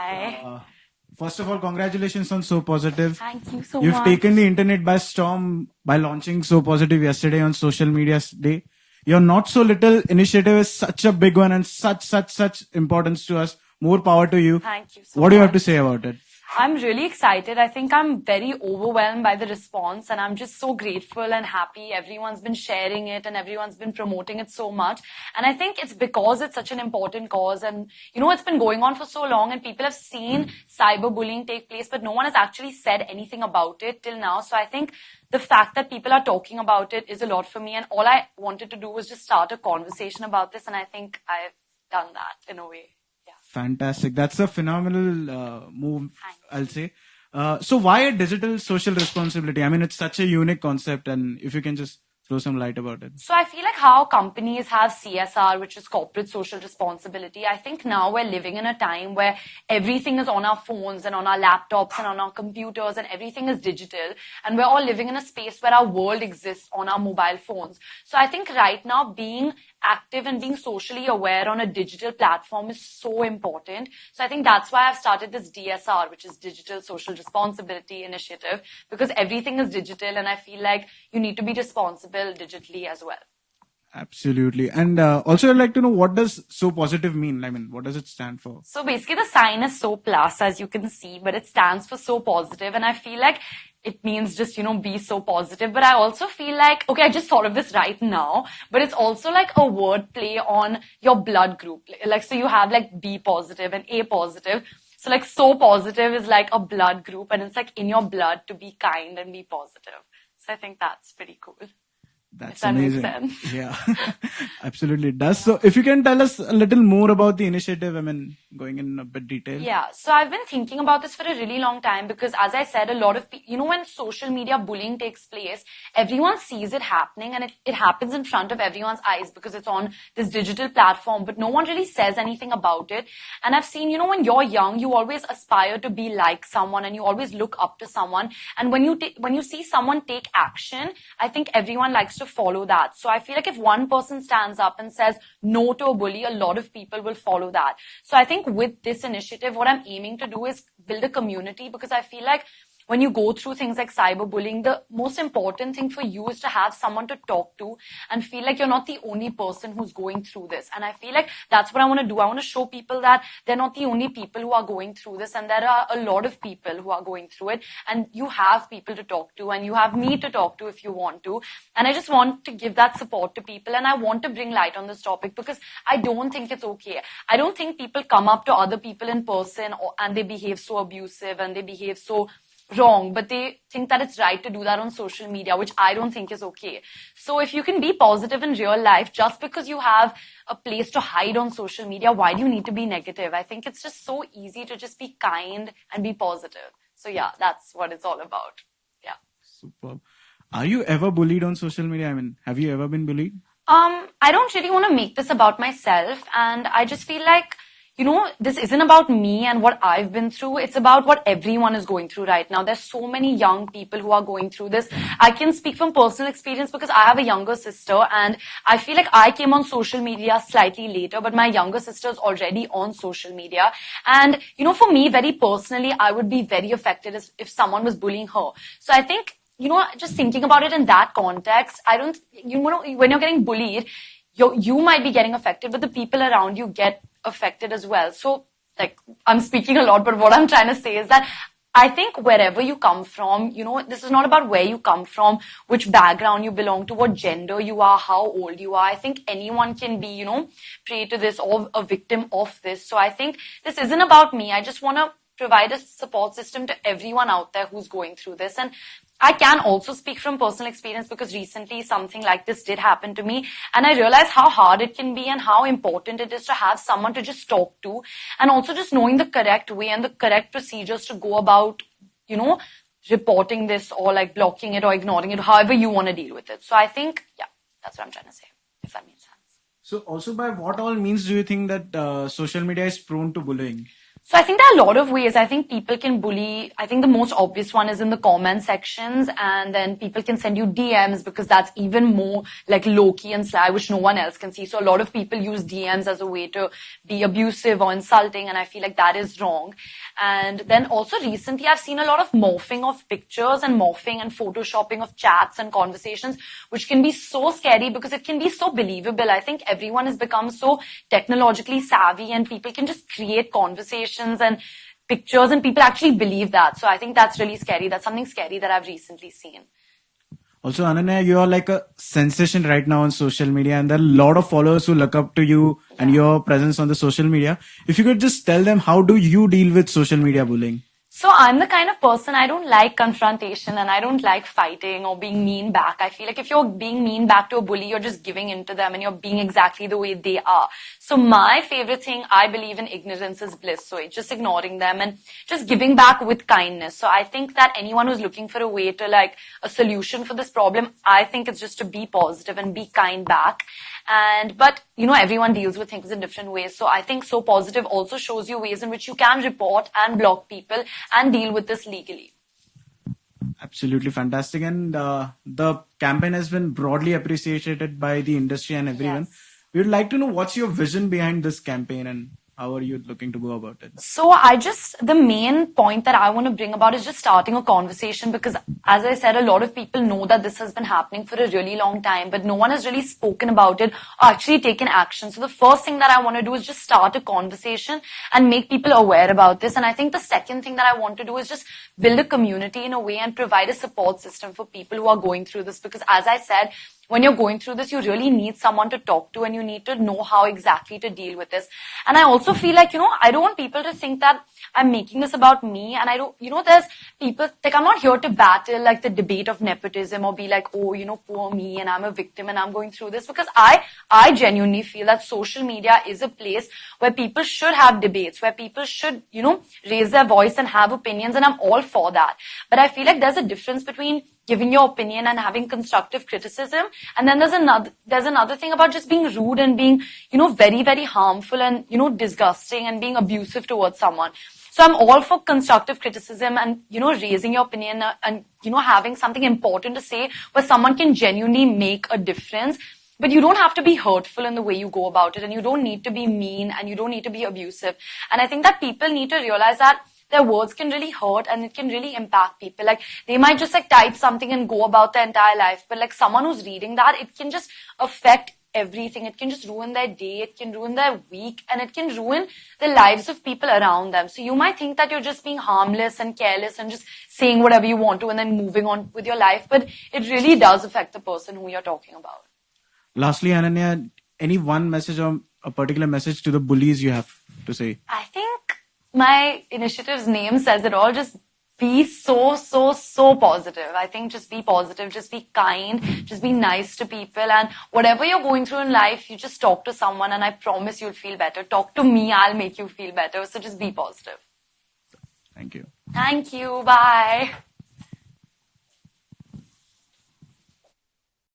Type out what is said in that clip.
Hi. First of all, congratulations on So Positive. Thank you so You've much. taken the internet by storm by launching So Positive yesterday on Social Media Day. Your Not So Little initiative is such a big one and such importance to us. More power to you. Thank you so What do you have much. to say about it? I'm really excited. I think I'm very overwhelmed by the response and I'm just so grateful and happy. Everyone's been sharing it and everyone's been promoting it so much. And I think it's because it's such an important cause and it's been going on for so long and people have seen cyberbullying take place, but no one has actually said anything about it till now. So I think the fact that people are talking about it is a lot for me. And all I wanted to do was just start a conversation about this. And I think I've done that in a way. Fantastic. That's a phenomenal move, Thanks. I'll say. So why a digital social responsibility? I mean, it's such a unique concept, and if you can just throw some light about it. So I feel like how companies have CSR, which is corporate social responsibility. I think now we're living in a time where everything is on our phones and on our laptops and on our computers and everything is digital. And we're all living in a space where our world exists on our mobile phones. So I think right now being active and being socially aware on a digital platform is so important. So I think that's why I've started this DSR, which is Digital Social Responsibility Initiative, because everything is digital and I feel like you need to be responsible digitally as well. Absolutely. And also I'd like to know, what does So Positive mean? I mean, what does it stand for? So basically the sign is So Plus, as you can see, but it stands for So Positive. And I feel like it means just, be so positive. But I also feel like, okay, I just thought of this right now, but it's also like a word play on your blood group. Like, so you have like B positive and A positive. So like So Positive is like a blood group and it's like in your blood to be kind and be positive. So I think that's pretty cool. That's that amazing. Makes sense. Yeah, absolutely it does. So if you can tell us a little more about the initiative, I mean, going in a bit detail. Yeah, so I've been thinking about this for a really long time because as I said, a lot of people, when social media bullying takes place, everyone sees it happening and it happens in front of everyone's eyes because it's on this digital platform, but no one really says anything about it. And I've seen, when you're young, you always aspire to be like someone and you always look up to someone. And when you see someone take action, I think everyone likes to follow that. So I feel like if one person stands up and says no to a bully, a lot of people will follow that. So I think with this initiative, what I'm aiming to do is build a community because I feel like when you go through things like cyberbullying, the most important thing for you is to have someone to talk to and feel like you're not the only person who's going through this. And I feel like that's what I want to do. I want to show people that they're not the only people who are going through this and there are a lot of people who are going through it and you have people to talk to and you have me to talk to if you want to. And I just want to give that support to people and I want to bring light on this topic because I don't think it's okay. I don't think people come up to other people in person and they behave so abusive and they behave so wrong, but they think that it's right to do that on social media, which I don't think is okay. So if you can be positive in real life, just because you have a place to hide on social media, why do you need to be negative? I think it's just so easy to just be kind and be positive. So yeah, that's what it's all about. Yeah. Superb. Are you ever bullied on social media? I mean, have you ever been bullied? I don't really want to make this about myself, and I just feel like this isn't about me and what I've been through. It's about what everyone is going through right now. There's so many young people who are going through this. I can speak from personal experience because I have a younger sister and I feel like I came on social media slightly later, but my younger sister is already on social media. And, for me, very personally, I would be very affected if someone was bullying her. So I think, just thinking about it in that context, when you're getting bullied, you might be getting affected, but the people around you get affected as well. So I'm speaking a lot, but what I'm trying to say is that I think wherever you come from, this is not about where you come from, which background you belong to, what gender you are, how old you are. I think anyone can be, prey to this or a victim of this. So I think this isn't about me. I just want to provide a support system to everyone out there who's going through this. And I can also speak from personal experience because recently something like this did happen to me and I realized how hard it can be and how important it is to have someone to just talk to and also just knowing the correct way and the correct procedures to go about, reporting this or like blocking it or ignoring it, however you want to deal with it. So I think, yeah, that's what I'm trying to say, if that makes sense. So also by what all means do you think that social media is prone to bullying? So I think there are a lot of ways. I think people can bully. I think the most obvious one is in the comment sections, and then people can send you DMs because that's even more like low-key and sly, which no one else can see. So a lot of people use DMs as a way to be abusive or insulting, and I feel like that is wrong. And then also recently I've seen a lot of morphing of pictures and morphing and photoshopping of chats and conversations, which can be so scary because it can be so believable. I think everyone has become so technologically savvy and people can just create conversations and pictures and people actually believe that. So I think that's really scary. That's something scary that I've recently seen. Also, Ananya, you are like a sensation right now on social media, and there are a lot of followers who look up to you and your presence on the social media. If you could just tell them, how do you deal with social media bullying? So I'm the kind of person, I don't like confrontation and I don't like fighting or being mean back. I feel like if you're being mean back to a bully, you're just giving in to them and you're being exactly the way they are. So my favorite thing, I believe in ignorance is bliss. So it's just ignoring them and just giving back with kindness. So I think that anyone who's looking for a way to like a solution for this problem, I think it's just to be positive and be kind back. But you know, everyone deals with things in different ways. So I think So Positive also shows you ways in which you can report and block people and deal with this legally. Absolutely fantastic. And the campaign has been broadly appreciated by the industry and everyone. Yes. We would like to know what's your vision behind this campaign and how are you looking to go about it? So the main point that I want to bring about is just starting a conversation because as I said, a lot of people know that this has been happening for a really long time, but no one has really spoken about it or actually taken action. So the first thing that I want to do is just start a conversation and make people aware about this. And I think the second thing that I want to do is just build a community in a way and provide a support system for people who are going through this because as I said, when you're going through this, you really need someone to talk to and you need to know how exactly to deal with this. And I also feel like, I don't want people to think that I'm making this about me. And I don't, there's people, like I'm not here to battle like the debate of nepotism or be like, oh, poor me and I'm a victim and I'm going through this because I genuinely feel that social media is a place where people should have debates, where people should, raise their voice and have opinions. And I'm all for that. But I feel like there's a difference between giving your opinion and having constructive criticism. And then there's another thing about just being rude and being, very, very harmful and, disgusting and being abusive towards someone. So I'm all for constructive criticism and, raising your opinion and, having something important to say where someone can genuinely make a difference. But you don't have to be hurtful in the way you go about it and you don't need to be mean and you don't need to be abusive. And I think that people need to realize that their words can really hurt and it can really impact people. Like they might just like type something and go about their entire life. But like someone who's reading that, it can just affect everything. It can just ruin their day. It can ruin their week and it can ruin the lives of people around them. So you might think that you're just being harmless and careless and just saying whatever you want to and then moving on with your life. But it really does affect the person who you're talking about. Lastly, Ananya, any one message or a particular message to the bullies you have to say? I think my initiative's name says it all. Just be so positive. I think just be positive, just be kind, just be nice to people. And whatever you're going through in life, you just talk to someone and I promise you'll feel better. Talk to me, I'll make you feel better. So just be positive. Thank you. Thank you. Bye.